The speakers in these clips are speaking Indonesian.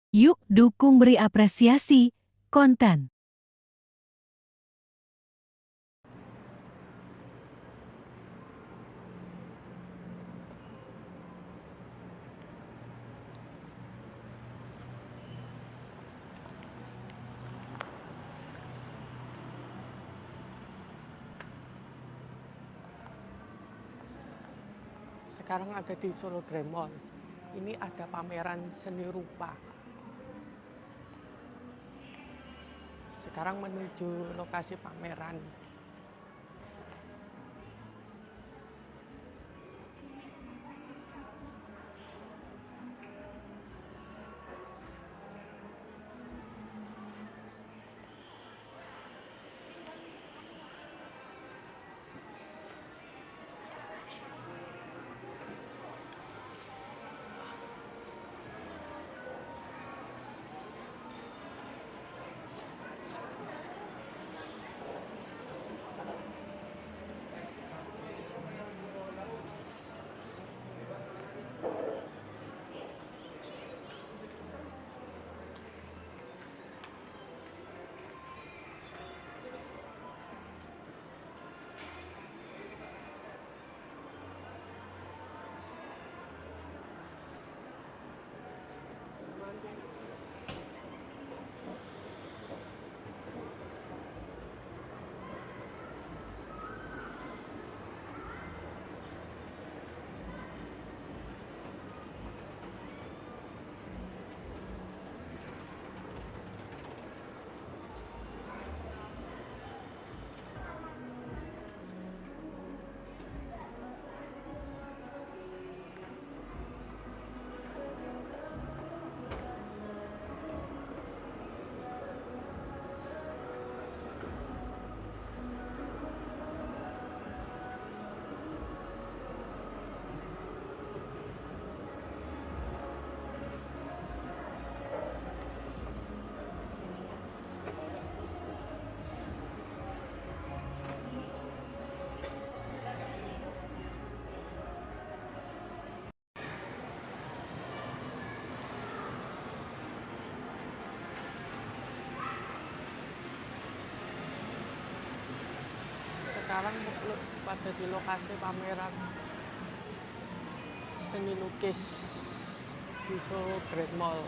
Yuk dukung beri apresiasi konten. Sekarang ada di Solo Grand Mall. Ini ada pameran seni rupa. Sekarang menuju lokasi pameran. Sekarang pada di lokasi pameran seni lukis di Solo Grand Mall.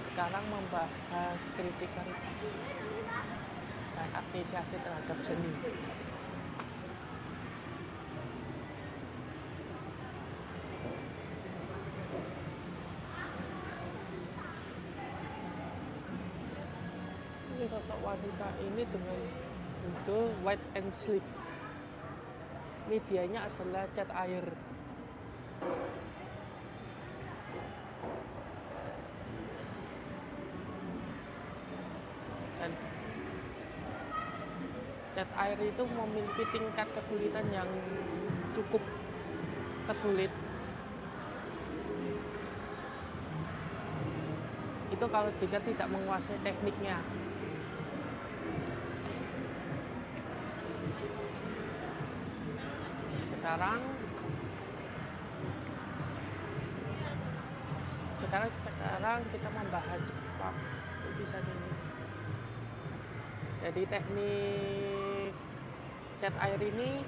Sekarang membahas kritikan dan apresiasi terhadap seni. Ini sosok wanita ini dengan judul White and Sleep. Medianya adalah cat air. Dan cat air itu memiliki tingkat kesulitan yang cukup tersulit. Itu kalau jika tidak menguasai tekniknya. Sekarang kita membahas lukisan ini. Jadi teknik cat air ini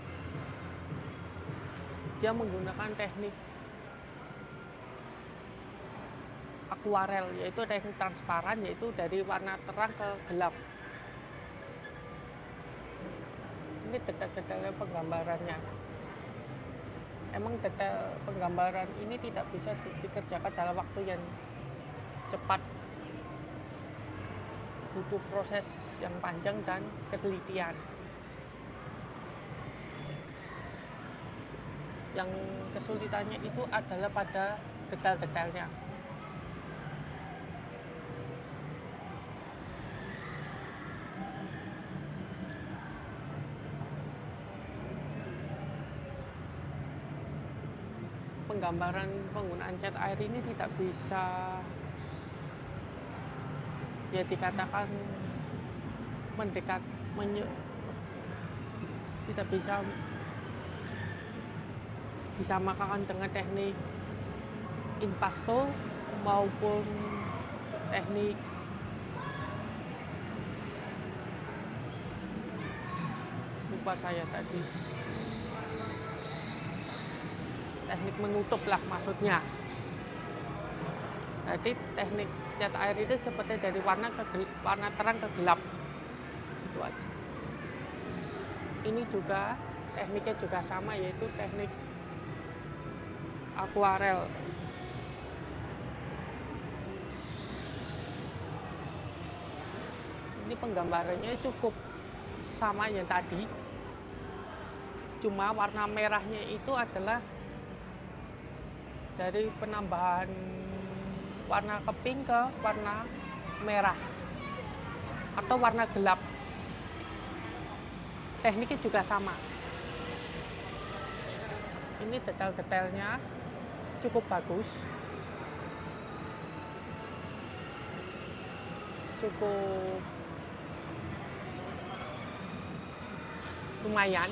dia menggunakan teknik akuarel, yaitu teknik transparan, yaitu dari warna terang ke gelap. Ini detail-detailnya penggambarannya. Emang detail penggambaran ini tidak bisa dikerjakan dalam waktu yang cepat, butuh proses yang panjang dan ketelitian. Yang kesulitannya itu adalah pada detail-detailnya. Penggambaran penggunaan cat air ini tidak bisa ya dikatakan mendekat, tidak bisa disamakan dengan teknik impasto maupun teknik lupa saya tadi, teknik menutup lah maksudnya. Jadi teknik cat air itu seperti dari warna terang ke gelap, itu aja. Ini juga tekniknya juga sama, yaitu teknik akuarel. Ini penggambarannya cukup sama yang tadi, cuma warna merahnya itu adalah dari penambahan warna ke pink ke warna merah atau warna gelap. Tekniknya juga sama. Ini detail-detailnya cukup bagus, cukup lumayan.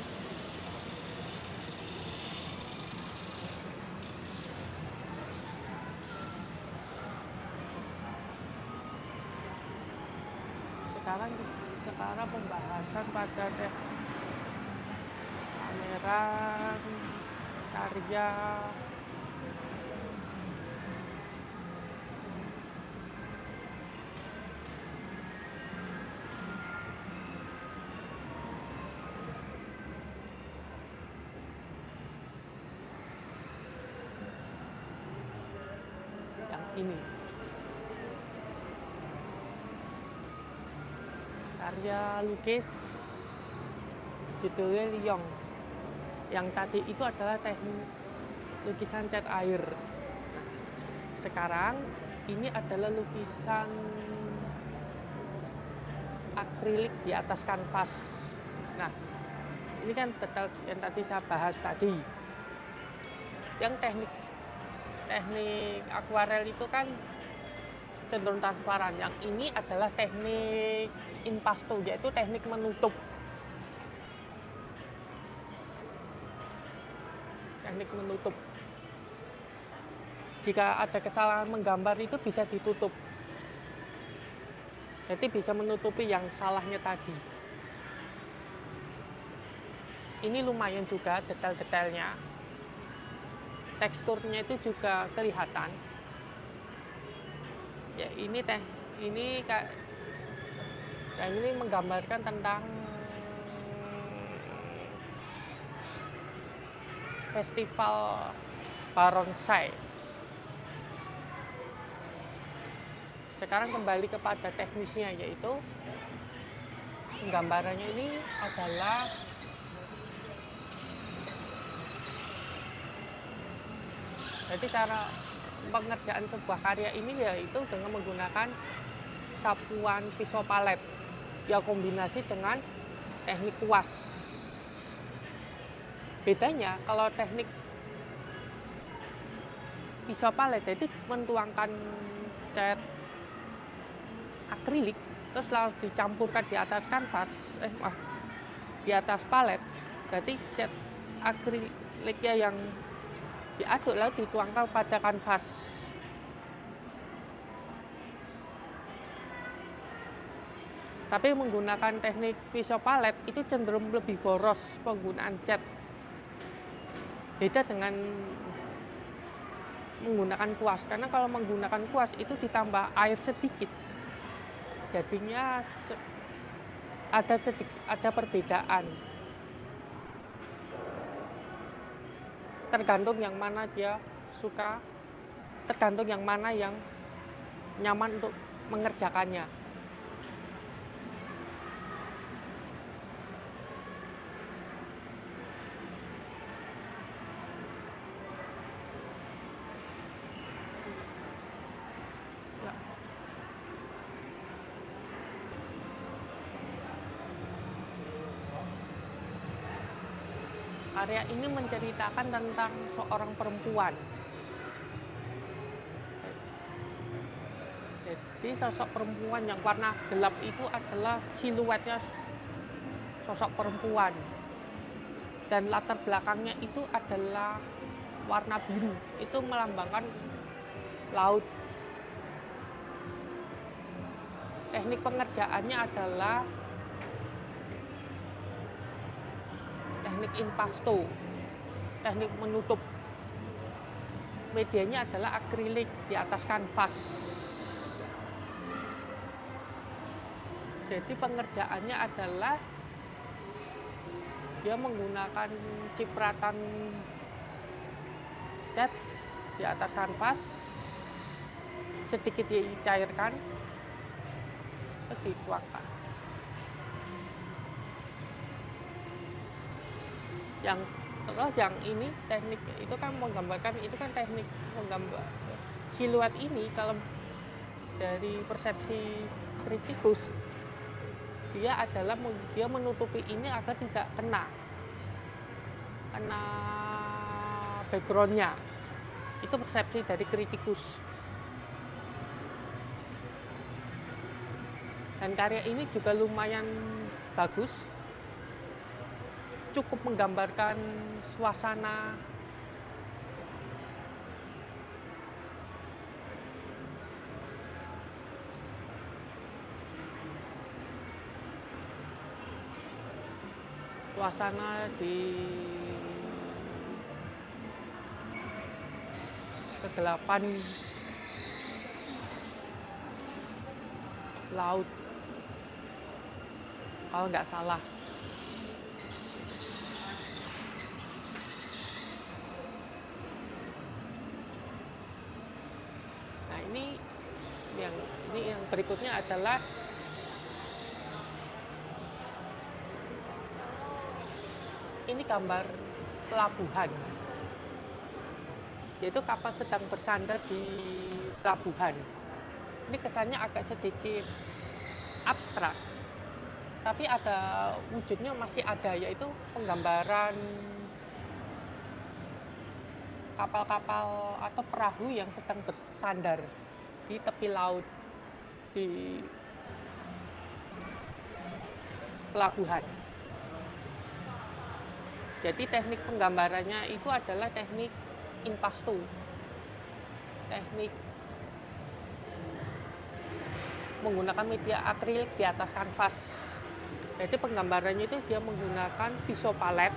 Sekarang pembahasan pada kamera karya yang ini. Karya lukis judulnya Liong. Yang tadi itu adalah teknik lukisan cat air. Sekarang ini adalah lukisan akrilik di atas kanvas. Nah, ini kan detail yang tadi saya bahas tadi. Yang teknik akuarel itu kan cenderung transparan. Yang ini adalah teknik impasto, yaitu teknik menutup. Teknik menutup. Jika ada kesalahan menggambar itu bisa ditutup. Jadi bisa menutupi yang salahnya tadi. Ini lumayan juga detail-detailnya. Teksturnya itu juga kelihatan. Ya ini menggambarkan tentang festival Baronsai. Sekarang kembali kepada teknisnya, yaitu penggambarannya ini adalah jadi cara pengerjaan sebuah karya ini yaitu dengan menggunakan sapuan pisau palet yang kombinasi dengan teknik kuas. Bedanya kalau teknik pisau palet itu menuangkan cat akrilik terus langsung dicampurkan di atas kanvas, di atas palet. Jadi cat akriliknya yang diaduk lalu dituangkan pada kanvas. Tapi menggunakan teknik pisau palet itu cenderung lebih boros penggunaan cat. Beda dengan menggunakan kuas, karena kalau menggunakan kuas itu ditambah air sedikit. Jadinya ada perbedaan. Tergantung yang mana dia suka, tergantung yang mana yang nyaman untuk mengerjakannya. Karya ini menceritakan tentang seorang perempuan. Jadi sosok perempuan yang warna gelap itu adalah siluetnya sosok perempuan. Dan latar belakangnya itu adalah warna biru. Itu melambangkan laut. Teknik pengerjaannya adalah teknik impasto, teknik menutup. Medianya adalah akrilik di atas kanvas. Jadi pengerjaannya adalah dia menggunakan cipratan cat di atas kanvas, sedikit dicairkan, dituangkan. Terus yang ini teknik itu kan menggambarkan, itu kan teknik menggambar siluet ini. Kalau dari persepsi kritikus, dia adalah dia menutupi ini agar tidak kena backgroundnya. Itu persepsi dari kritikus. Dan karya ini juga lumayan bagus, cukup menggambarkan suasana di kegelapan laut, kalau nggak salah. Nah, ini yang berikutnya adalah ini gambar pelabuhan, yaitu kapal sedang bersandar di pelabuhan. Ini kesannya agak sedikit abstrak, tapi ada wujudnya, masih ada, yaitu penggambaran kapal-kapal atau perahu yang sedang bersandar di tepi laut, di pelabuhan. Jadi teknik penggambarannya itu adalah teknik impasto, teknik menggunakan media akrilik di atas kanvas. Jadi penggambarannya itu dia menggunakan pisau palet.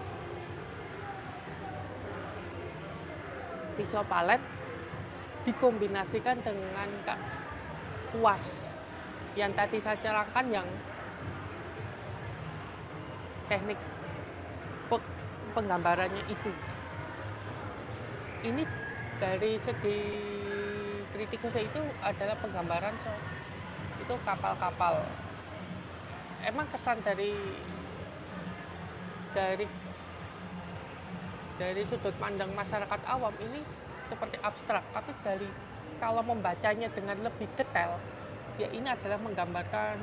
Pisau palet dikombinasikan dengan kuas yang tadi saya ceritakan, yang teknik penggambarannya itu. Ini dari segi kritikus itu adalah penggambaran itu kapal-kapal. Emang kesan dari sudut pandang masyarakat awam ini seperti abstrak, tapi kalau membacanya dengan lebih detail, dia ini adalah menggambarkan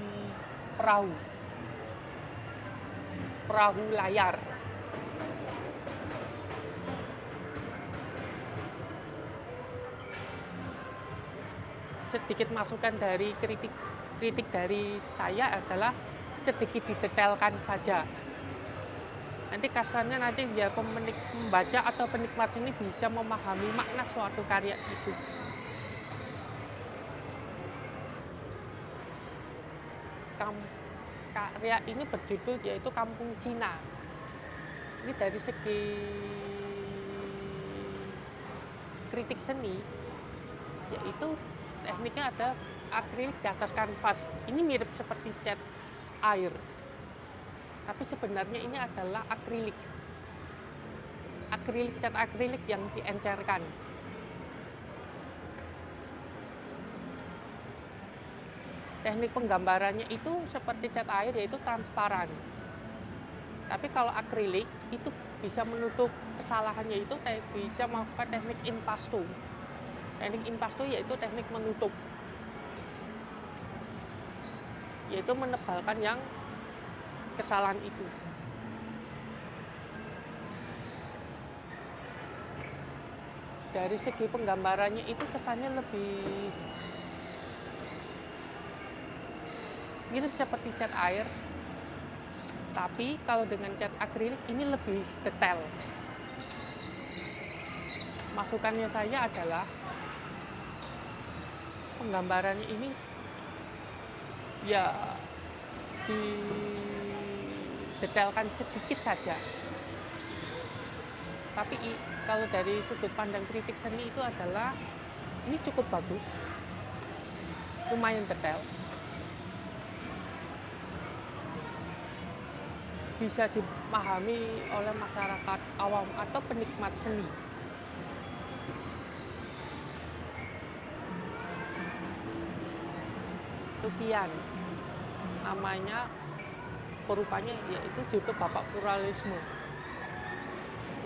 perahu layar. Sedikit masukan dari kritik dari saya adalah sedikit didetailkan saja. Nanti kesannya biar pembaca atau penikmat seni bisa memahami makna suatu karya itu. Karya ini berjudul yaitu Kampung Cina. Ini dari segi kritik seni, yaitu tekniknya ada akrilik di atas kanvas. Ini mirip seperti cat air, tapi sebenarnya ini adalah cat akrilik yang diencerkan. Teknik penggambarannya itu seperti cat air, yaitu transparan. Tapi kalau akrilik itu bisa menutup kesalahannya, itu bisa melakukan teknik impasto. Teknik impasto yaitu teknik menutup, yaitu menebalkan yang kesalahan itu. Dari segi penggambarannya itu kesannya lebih mirip seperti cat air, tapi kalau dengan cat akrilik ini lebih detail. Masukannya saya adalah penggambarannya ini ya didetailkan sedikit saja. Tapi kalau dari sudut pandang kritik seni itu adalah ini cukup bagus, lumayan detail, bisa dipahami oleh masyarakat awam atau penikmat seni. Lukian namanya perupanya yaitu judul Bapak Pluralisme.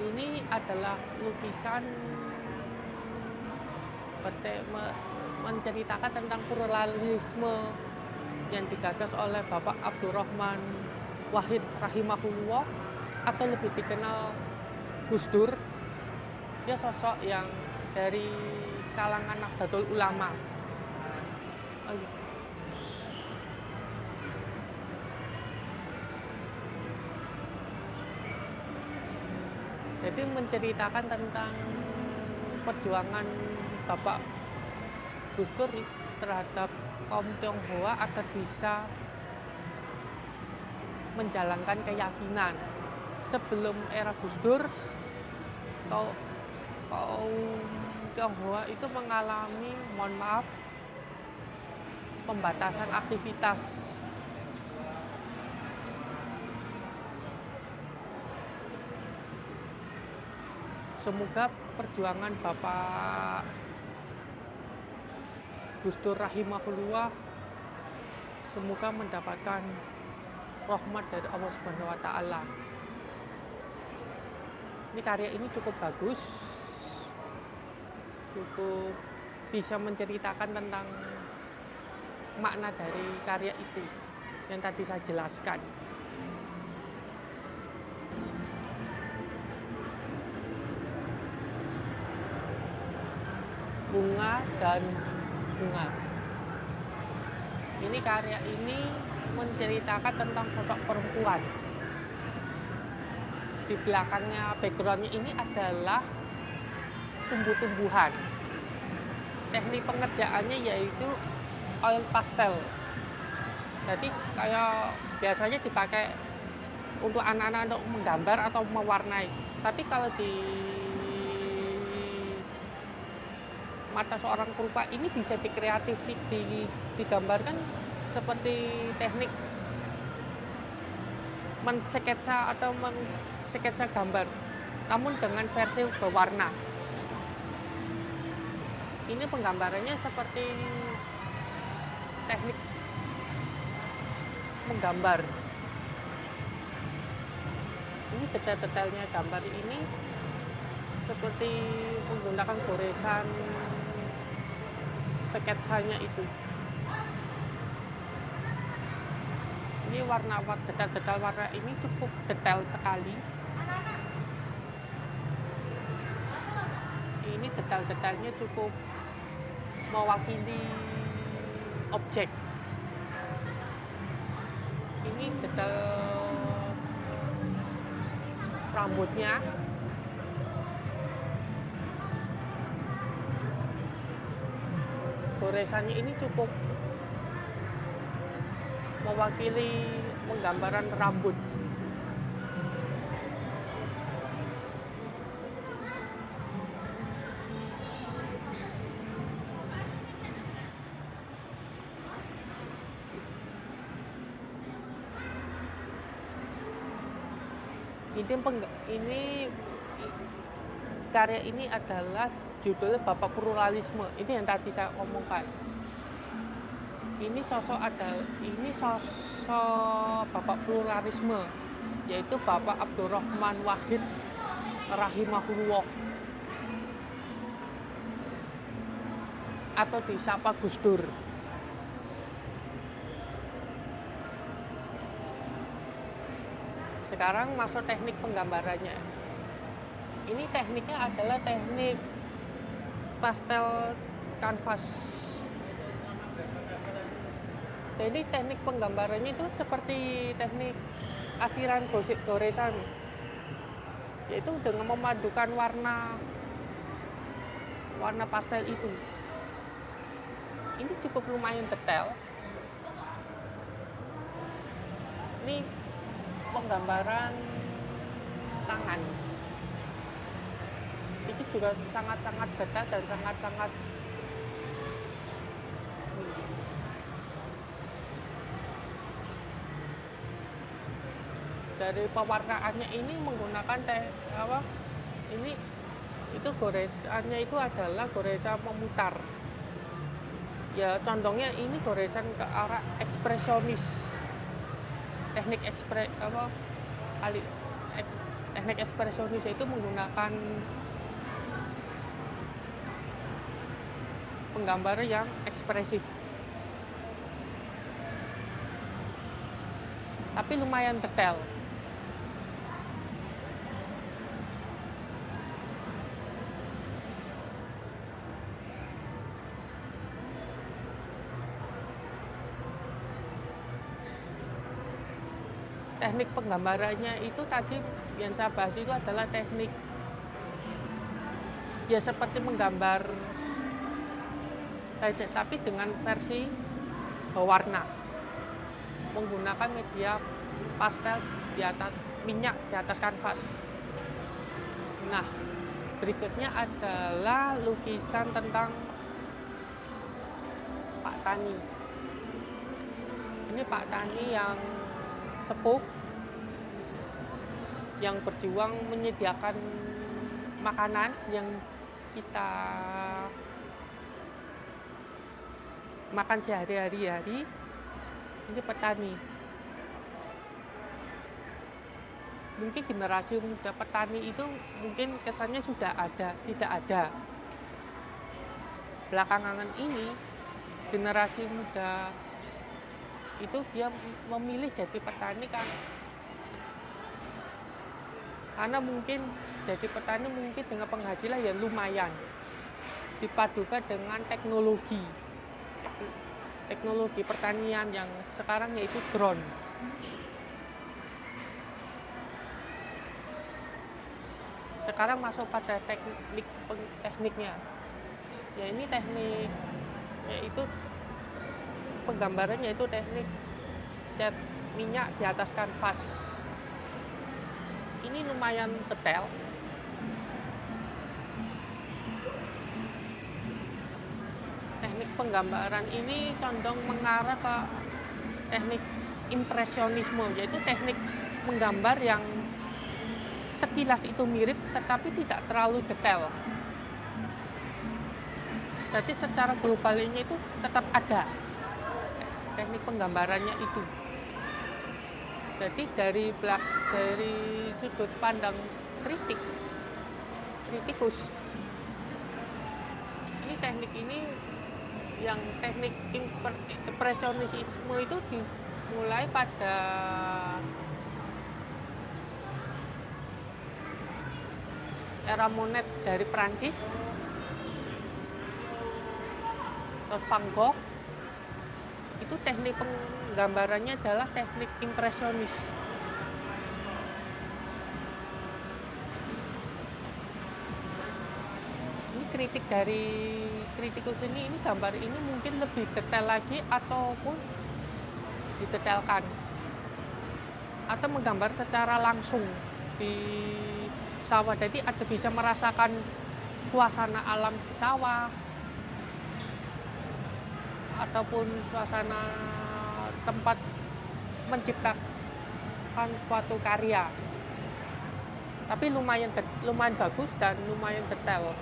Ini adalah lukisan menceritakan tentang pluralisme yang digagas oleh Bapak Abdurrahman Wahid rahimahullah atau lebih dikenal Gus Dur. Dia sosok yang dari kalangan Nahdlatul Ulama. Jadi menceritakan tentang perjuangan Bapak Gus Dur terhadap kaum Tionghoa agar bisa menjalankan keyakinan. Sebelum era Gus Dur, kaum Tionghoa itu mengalami, mohon maaf, pembatasan aktivitas. Semoga perjuangan Bapak Gus Dur rahimahullah semoga mendapatkan rahmat dari Allah Subhanahu wa taala. Ini karya ini cukup bagus. Cukup bisa menceritakan tentang makna dari karya itu yang tadi saya jelaskan. Bunga dan bunga. Ini karya ini menceritakan tentang sosok perempuan. Di belakangnya, backgroundnya ini adalah tumbuh-tumbuhan. Teknik pengerjaannya yaitu oil pastel. Jadi kayak biasanya dipakai untuk anak-anak untuk menggambar atau mewarnai. Tapi kalau di mata seorang perupa ini bisa digambarkan seperti teknik mensketsa atau mensketsa gambar, namun dengan versi berwarna. Ini penggambarannya seperti teknik menggambar. Ini detail-detailnya gambar ini seperti menggunakan goresan sketsanya itu. Ini detail-detail warna ini cukup detail sekali. Ini detail-detailnya cukup mewakili objek. Ini detail rambutnya. Goresannya ini cukup mewakili penggambaran rambut. Ini karya ini adalah judulnya Bapak Pluralisme. Ini yang tadi saya omongkan. Ini sosok Bapak Pluralisme, yaitu Bapak Abdurrahman Wahid rahimahullah atau disapa Gus Dur. Sekarang masuk teknik penggambarannya. Ini tekniknya adalah teknik pastel kanvas. Jadi teknik penggambarannya itu seperti teknik asiran goresan, yaitu dengan memadukan warna pastel itu. ini cukup lumayan detail. Ini penggambaran tangan. Ini juga sangat-sangat detail dan sangat-sangat dari pewarnaannya ini menggunakan ini itu goresannya itu adalah goresan memutar. Ya condongnya ini goresan ke arah ekspresionis. Teknik ekspresionis itu menggunakan penggambar yang ekspresif. Tapi lumayan detail. Teknik penggambarannya itu tadi yang saya bahas itu adalah teknik ya seperti menggambar saja, tapi dengan versi berwarna menggunakan media pastel di atas minyak di atas kanvas. Nah, berikutnya adalah lukisan tentang Pak Tani. Ini Pak Tani yang sepuh yang berjuang menyediakan makanan yang kita makan sehari-hari. Ini petani. Mungkin generasi muda petani itu mungkin kesannya sudah ada, tidak ada. Belakangan ini generasi muda itu dia memilih jadi petani kan karena mungkin jadi petani mungkin dengan penghasilan yang lumayan dipadukan dengan teknologi pertanian yang sekarang yaitu drone. Sekarang masuk pada tekniknya ya ini teknik yaitu penggambarannya itu teknik cat minyak di atas kanvas. Ini lumayan detail. Teknik penggambaran ini condong mengarah ke teknik impresionisme, yaitu teknik menggambar yang sekilas itu mirip tetapi tidak terlalu detail. Jadi secara globalnya itu tetap ada teknik penggambarannya itu. Jadi dari sudut pandang kritikus, ini teknik ini yang teknik impresionisme itu dimulai pada era Monet dari Prancis, terus Van Gogh. Itu teknik penggambarannya adalah teknik impresionis. Ini kritik dari kritikus ini gambar ini mungkin lebih detail lagi ataupun didetailkan atau menggambar secara langsung di sawah. Jadi ada bisa merasakan suasana alam di sawah ataupun suasana tempat menciptakan suatu karya. Tapi lumayan bagus dan lumayan detail.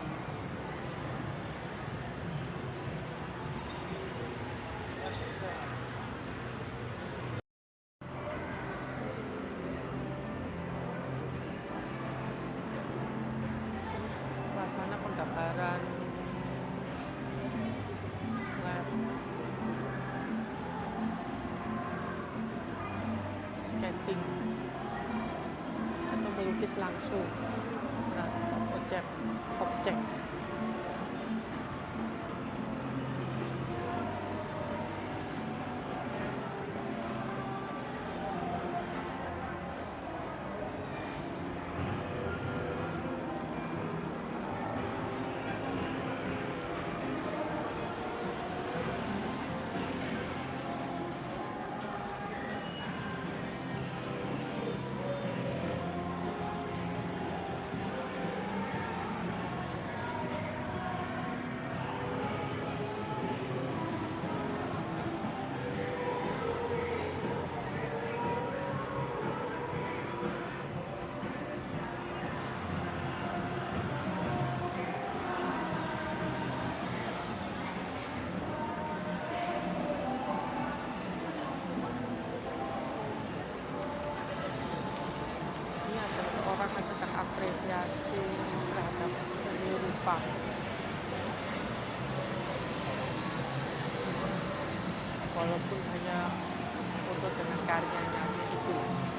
Suasana penggambaran sketching atau melukis langsung objek. walaupun hanya foto dengan karyanya itu.